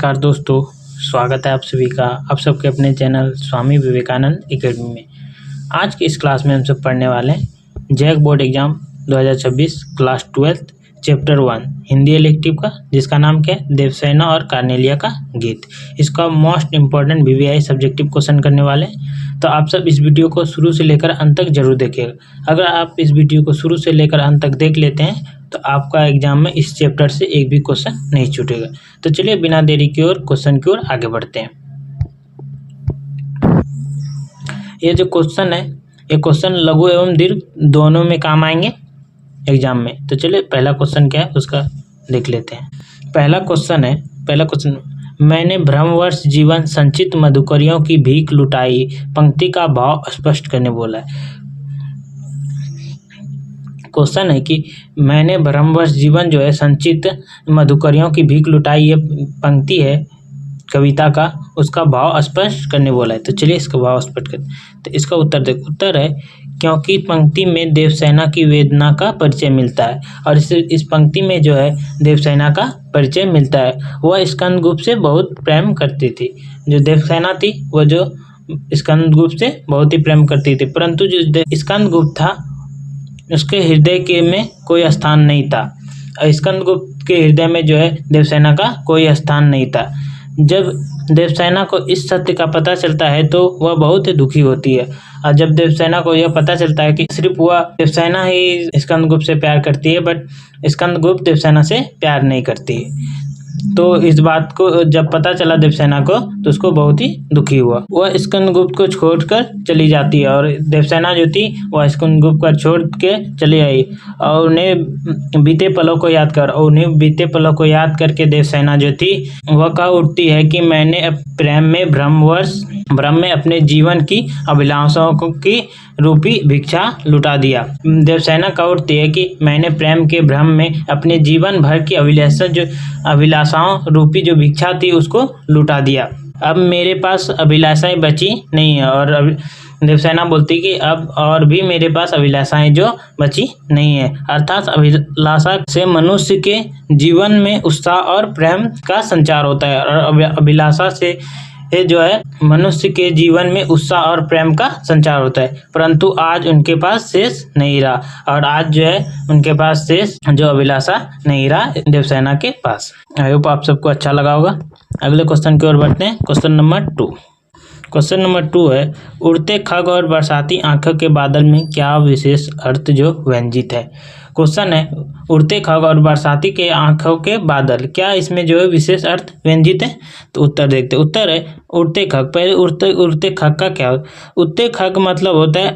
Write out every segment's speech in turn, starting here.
नमस्कार दोस्तों, स्वागत है आप सभी का आप सबके अपने चैनल स्वामी विवेकानंद एकेडमी में। आज की इस क्लास में हम सब पढ़ने वाले हैं JAC board exam 2026 class 12 chapter 1 Hindi elective का, जिसका नाम क्या है, देवसेना और कार्नेलिया का गीत। इसका most important VVI subjective question करने वाले हैं, तो आप सब इस वीडियो को शुरू से लेकर अंत तक जरूर देखिएगा। अगर आप इस वीडियो को शुरू से लेकर अंत तक देख लेते हैं तो आपका एग्जाम में इस चैप्टर से एक भी क्वेश्चन नहीं छूटेगा। तो चलिए बिना देरी की ओर क्वेश्चन की ओर आगे बढ़ते हैं। ये जो क्वेश्चन है, ये क्वेश्चन लघु एवं दीर्घ दोनों में काम आएंगे एग्जाम में। तो चलिए पहला क्वेश्चन क्या है उसका देख लेते हैं। पहला क्वेश्चन, मैंने भ्रमवश जीवन संचित मधुकरियों की भीख लुटाई, पंक्ति का भाव स्पष्ट करने बोला है। क्वेश्चन है कि मैंने भ्रमवश जीवन जो है संचित मधुकरियों की भीख लुटाई, ये पंक्ति है कविता का, उसका भाव स्पष्ट करने बोला है। तो चलिए इसका भाव स्पष्ट करते। तो इसका उत्तर देखो, उत्तर है क्योंकि पंक्ति में देवसेना की वेदना का परिचय मिलता है, और इस पंक्ति में जो है देवसेना का परिचय मिलता है। वह स्कंदगुप्त से बहुत प्रेम करती थी। जो देवसेना थी वह जो स्कंदगुप्त से बहुत ही प्रेम करती थी, परंतु जो स्कंदगुप्त था उसके हृदय के में कोई स्थान नहीं था। स्कंदगुप्त के हृदय में जो है देवसेना का कोई स्थान नहीं था। जब देवसेना को इस सत्य का पता चलता है तो वह बहुत ही दुखी होती है। और जब देवसेना को यह पता चलता है कि सिर्फ वह देवसेना ही स्कंदगुप्त से प्यार करती है, बट स्कंदगुप्त देवसेना से प्यार नहीं करती, तो इस बात को जब पता चला देवसेना को तो उसको बहुत ही दुखी हुआ। वह स्कंदगुप्त को छोड़कर चली जाती है, और देवसेना जो थी वह स्कंदगुप्त को छोड़ के चली आई, और उन्हें बीते पलों को याद करके देवसेना जो थी वह कह उठती है कि मैंने प्रेम में भ्रम में अपने जीवन की अभिलाषाओं की रूपी भिक्षा लुटा दिया। देवसेना कह उठती है कि मैंने प्रेम के भ्रम में अपने जीवन भर की अभिलाषाओं रूपी जो भिक्षा थी उसको लुटा दिया। अब मेरे पास अभिलाषाएं बची नहीं है, और देवसेना बोलती कि अब और भी मेरे पास अभिलाषाएं जो बची नहीं है। अर्थात अभिलाषा से मनुष्य के जीवन में उत्साह और प्रेम का संचार होता है, और अभिलाषा से जो है मनुष्य के जीवन में उत्साह और प्रेम का संचार होता है, परंतु आज उनके पास शेष नहीं रहा, और आज जो है उनके पास शेष जो अभिलाषा नहीं रहा देवसेना के पास। आई होप आप सबको अच्छा लगा होगा। अगले क्वेश्चन की ओर बढ़ते हैं। क्वेश्चन नंबर 2 है, उड़ते खग और बरसाती आंखों के बादल में क्या विशेष अर्थ जो व्यंजित है। क्वेश्चन है उड़ते खग और बरसाती के आंखों के बादल, क्या इसमें जो है विशेष अर्थ व्यंजित है। तो उत्तर देखते। उत्तर है उड़ते खग। पहले उड़ते खग का क्या होता है। उड़ते खग मतलब होता है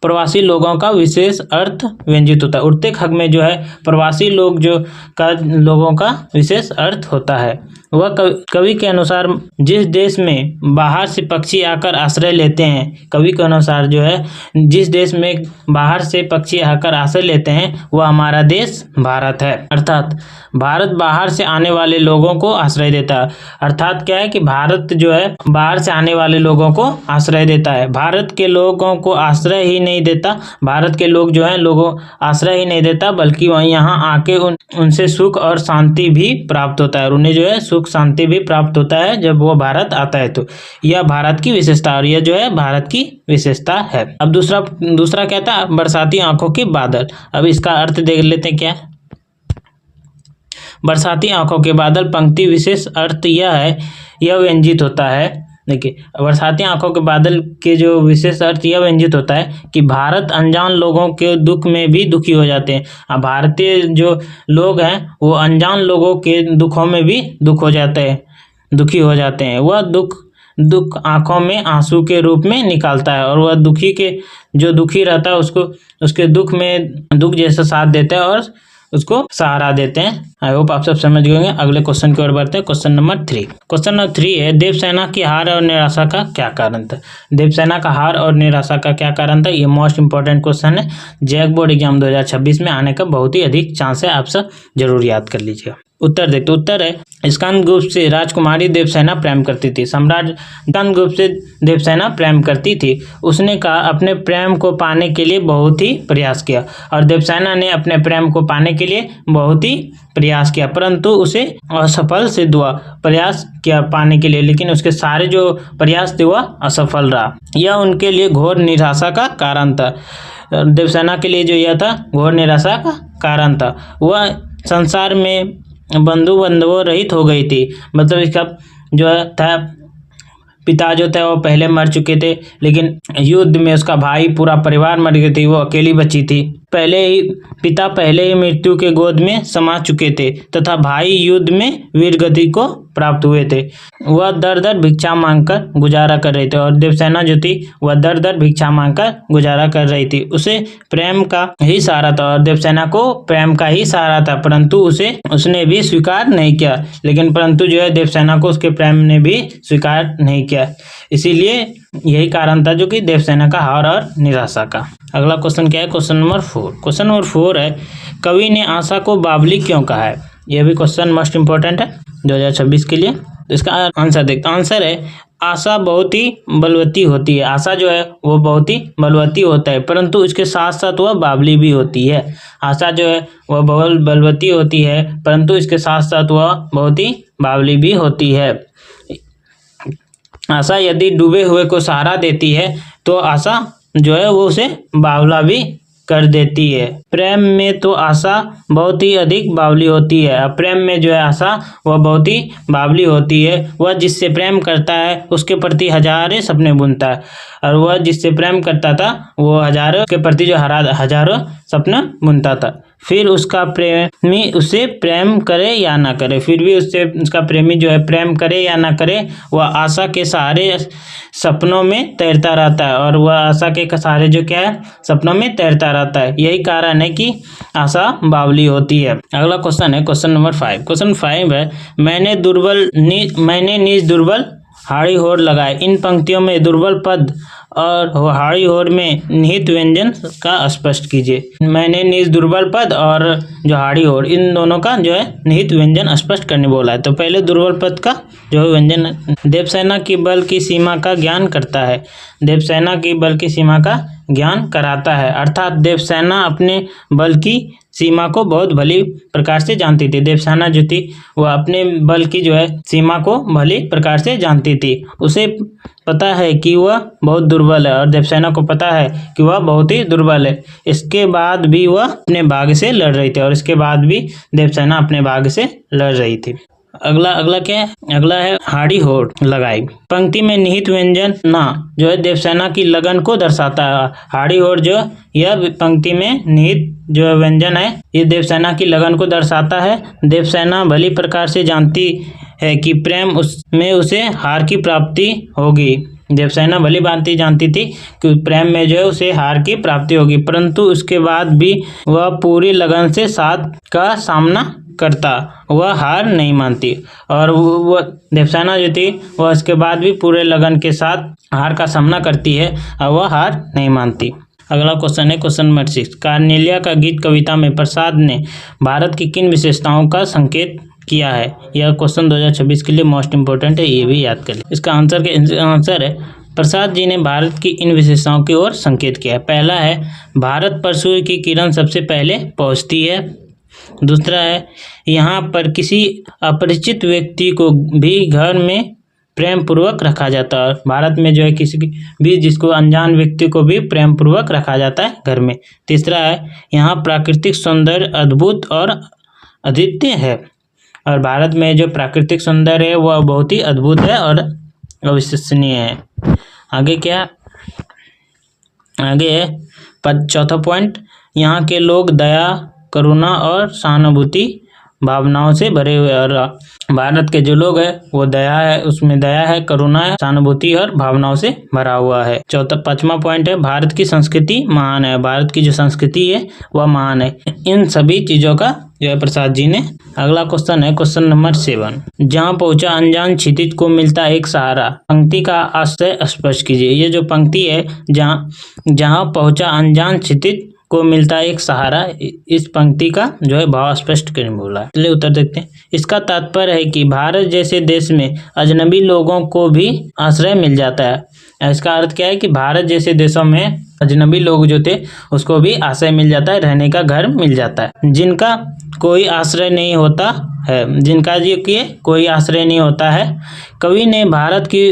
प्रवासी लोगों का विशेष अर्थ व्यंजित होता है। उड़ते खग में जो है प्रवासी लोगों का विशेष अर्थ होता है। वह कवि के अनुसार जिस देश में बाहर से पक्षी आकर आश्रय लेते हैं, कवि के अनुसार जो है जिस देश में बाहर से पक्षी आकर आश्रय लेते हैं वह हमारा देश भारत है। अर्थात भारत बाहर से आने वाले लोगों को आश्रय देता है। अर्थात क्या है कि भारत जो है बाहर से आने वाले लोगों को आश्रय देता है, भारत के लोगों को आश्रय ही नहीं देता। भारत के लोग जो है लोगों आश्रय ही नहीं देता, बल्कि वह यहाँ आके उनसे सुख और शांति भी प्राप्त होता है, और उन्हें जो है सुख शांति भी प्राप्त होता है जब वो भारत आता है। तो यह भारत की विशेषता, और यह जो है भारत की विशेषता है। अब दूसरा क्या था, बरसाती आंखों के बादल। अब इसका अर्थ देख लेते हैं क्या है। बरसाती आंखों के बादल पंक्ति विशेष अर्थ यह व्यंजित होता है। देखिए, बरसाती आंखों के बादल के जो विशेष अर्थ यह व्यंजित होता है कि भारत अनजान लोगों के दुख में भी दुखी हो जाते हैं। अब भारतीय जो लोग हैं वो अनजान लोगों के दुखों में भी दुखी हो जाते हैं। वह दुख आंखों में आंसू के रूप में निकालता है, और वह दुखी रहता है उसको उसके दुख में दुख जैसा साथ देता है और उसको सहारा देते हैं। आई होप आप सब समझ गए होंगे। अगले क्वेश्चन की ओर बढ़ते हैं। क्वेश्चन नंबर 3 है, देवसेना की हार और निराशा का क्या कारण था। देवसेना का हार और निराशा का क्या कारण था, ये मोस्ट इंपॉर्टेंट क्वेश्चन है। जैक बोर्ड एग्जाम 2026 में आने का बहुत ही अधिक चांस है, आप सब जरूर याद कर लीजिएगा। उत्तर देखते। उत्तर है स्कंदगुप्त से राजकुमारी देवसेना प्रेम करती थी। सम्राट स्कंदगुप्त से देवसेना प्रेम करती थी। उसने कहा अपने प्रेम को पाने के लिए बहुत ही प्रयास किया, और देवसेना ने अपने प्रेम को पाने के लिए बहुत ही प्रयास किया, परंतु उसे असफल सिद्ध हुआ। प्रयास किया पाने के लिए, लेकिन उसके सारे जो प्रयास थे वह असफल रहा। यह उनके लिए घोर निराशा का कारण था। देवसेना के लिए जो यह था घोर निराशा का कारण था। वह संसार में बंधु बांधवों रहित हो गई थी। मतलब इसका जो था पिता जो थे वो पहले मर चुके थे, लेकिन युद्ध में उसका भाई पूरा परिवार मर गए थे, वो अकेली बची थी। पिता पहले ही मृत्यु के गोद में समा चुके थे तथा भाई युद्ध में वीर गति को प्राप्त हुए थे। वह दर दर भिक्षा मांगकर गुजारा कर रहे थे, और देवसेना जो थी वह दर दर भिक्षा मांगकर गुजारा कर रही थी। उसे प्रेम का ही सहारा था, और देवसेना को प्रेम का ही सहारा था, परंतु उसने भी स्वीकार नहीं किया। लेकिन परंतु जो है देवसेना को उसके प्रेम ने भी स्वीकार नहीं किया। इसीलिए यही कारण था जो कि देवसेना का हार और निराशा का। अगला क्वेश्चन क्या है? Question number 4। क्वेश्चन नंबर 4 है, कवि ने आशा को बावली क्यों कहा है? यह भी क्वेश्चन मोस्ट इंपॉर्टेंट है 2026 के लिए। तो इसका आंसर देखते हैं। आंसर है, आशा बहुत ही बलवती होती है। आशा जो है वो बहुत ही बलवती होता है, परंतु इसके साथ साथ वह बावली भी होती है। आशा जो है वह बहुत बलवती होती है, परंतु इसके साथ साथ वह बहुत ही बावली भी होती है। आशा यदि डूबे हुए को सहारा देती है तो आशा जो है वो उसे बावला भी कर देती है। प्रेम में तो आशा बहुत ही अधिक बावली होती है। प्रेम में जो है आशा वह बहुत ही बावली होती है। वह जिससे प्रेम करता है उसके प्रति हजारों सपने बुनता है, और वह जिससे प्रेम करता था वो हजारों के प्रति जो हजारों सपना बुनता था। फिर उसका प्रेमी उसे प्रेम करे या ना करे, फिर भी उसका प्रेमी जो है प्रेम करे या ना करे, वह आशा के सहारे सपनों में तैरता रहता है, और वह आशा के सहारे जो क्या है सपनों में तैरता रहता है। यही कारण है कि आशा बावली होती है। अगला क्वेश्चन है क्वेश्चन नंबर 5। क्वेश्चन 5 है, मैंने निज दुर्बल हाड़ी होड़ लगाए। इन पंक्तियों में दुर्बल पद और हाड़ी होड़ में निहित व्यंजन का स्पष्ट कीजिए। मैंने निज दुर्बल पद और जो हाड़ी होड़, इन दोनों का जो है निहित व्यंजन स्पष्ट करने बोला है। तो पहले दुर्बल पद का जो है व्यंजन, देवसेना की बल की सीमा का ज्ञान करता है। देवसेना की बल की सीमा का ज्ञान कराता है, अर्थात देवसेना अपने बल की सीमा को बहुत भली प्रकार से जानती थी। देवसेना जो थी वह अपने बल की जो है सीमा को भली प्रकार से जानती थी। उसे पता है कि वह बहुत दुर्बल है, और देवसेना को पता है कि वह बहुत ही दुर्बल है। इसके बाद भी वह अपने भाग्य से लड़ रही थी, और इसके बाद भी देवसेना अपने भाग्य से लड़ रही थी। अगला क्या है? अगला है हाड़ी होड़ लगाई। पंक्ति में निहित व्यंजन ना जो है देवसेना की लगन को दर्शाता है। हाड़ी होड़ जो यह पंक्ति में निहित जो व्यंजन है ये देवसेना की लगन को दर्शाता है। देवसेना भली प्रकार से जानती है कि प्रेम उसमें उसे हार की प्राप्ति होगी। देवसेना भली भांति जानती थी कि प्रेम में जो है उसे हार की प्राप्ति होगी, परंतु उसके बाद भी वह पूरी लगन से साथ का सामना करता, वह हार नहीं मानती। और वह देवसेना जो थी वह इसके बाद भी पूरे लगन के साथ हार का सामना करती है, और वह हार नहीं मानती। अगला क्वेश्चन है क्वेश्चन नंबर 6। कार्नेलिया का गीत कविता में प्रसाद ने भारत की किन विशेषताओं का संकेत किया है? यह क्वेश्चन 2026 के लिए मोस्ट इंपोर्टेंट है, ये भी याद कर लें। इसका आंसर है, प्रसाद जी ने भारत की इन विशेषताओं की ओर संकेत किया है। पहला है, भारत पर सूर्य की किरण सबसे पहले पहुंचती है। दूसरा है, यहाँ पर किसी अपरिचित व्यक्ति को भी घर में प्रेम पूर्वक रखा जाता है। भारत में जो है किसी भी जिसको अनजान व्यक्ति को भी प्रेम पूर्वक रखा जाता है घर में। तीसरा है, यहाँ प्राकृतिक सौंदर्य अद्भुत और अद्वितीय है, और भारत में जो प्राकृतिक सौंदर्य है वह बहुत ही अद्भुत है और अविश्वसनीय है। आगे क्या? आगे है चौथा पॉइंट, यहाँ के लोग दया, करुणा और सहानुभूति भावनाओं से भरे हुए, और भारत के जो लोग हैं वो दया है, उसमें दया है, करुणा है, सहानुभूति और भावनाओं से भरा हुआ है। पांचवा पॉइंट है, भारत की संस्कृति महान है। भारत की जो संस्कृति है वह महान है। इन सभी चीजों का जो है प्रसाद जी ने। अगला क्वेश्चन है क्वेश्चन नंबर 7। जहाँ पहुंचा अनजान क्षितिज को मिलता एक सहारा। पंक्ति का आशय स्पष्ट कीजिए। ये जो पंक्ति है, जहाँ पहुंचा अनजान क्षितिज को मिलता है एक सहारा। इस पंक्ति का जो है भाव स्पष्ट करने बोला है। चलिए उत्तर देखते हैं। इसका तात्पर्य है कि भारत जैसे देश में अजनबी लोगों को भी आश्रय मिल जाता है। इसका अर्थ क्या है कि भारत जैसे देशों में अजनबी लोग जो थे उसको भी आश्रय मिल जाता है, रहने का घर मिल जाता है। जिनका कोई आश्रय नहीं होता है, जिनका जी कि कोई आश्रय नहीं होता है। कवि ने भारत की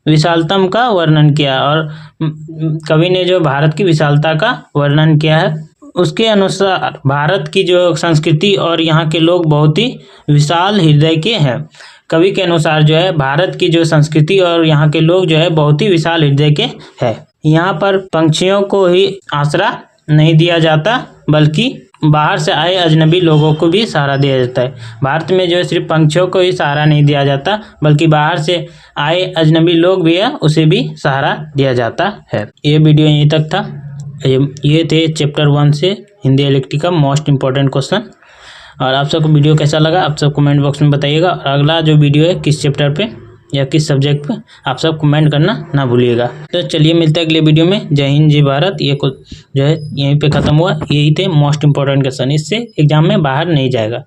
विशालतम का वर्णन किया, और कवि ने जो भारत की विशालता का वर्णन किया है उसके अनुसार भारत की जो संस्कृति और यहाँ के लोग बहुत ही विशाल हृदय के हैं। कवि के अनुसार जो है भारत की जो संस्कृति और यहाँ के लोग जो है बहुत ही विशाल हृदय के हैं। यहाँ पर पंछियों को ही आसरा नहीं दिया जाता बल्कि बाहर से आए अजनबी लोगों को भी सहारा दिया जाता है। भारत में जो है सिर्फ पंछियों को ही सहारा नहीं दिया जाता बल्कि बाहर से आए अजनबी लोग भी है उसे भी सहारा दिया जाता है। ये वीडियो यहीं तक था। ये थे चैप्टर 1 से हिंदी एलएलटी का मोस्ट इम्पोर्टेंट क्वेश्चन। और आप सबको वीडियो कैसा लगा आप सब कमेंट बॉक्स में बताइएगा। और अगला जो वीडियो है किस चैप्टर पे या किस सब्जेक्ट पे आप सब कमेंट करना ना भूलिएगा। तो चलिए मिलते हैं अगले वीडियो में। जय हिंद जय भारत। ये कुछ जो है यहीं पे ख़त्म हुआ। यही थे मोस्ट इम्पोर्टेंट क्वेश्चन, इससे एग्जाम में बाहर नहीं जाएगा।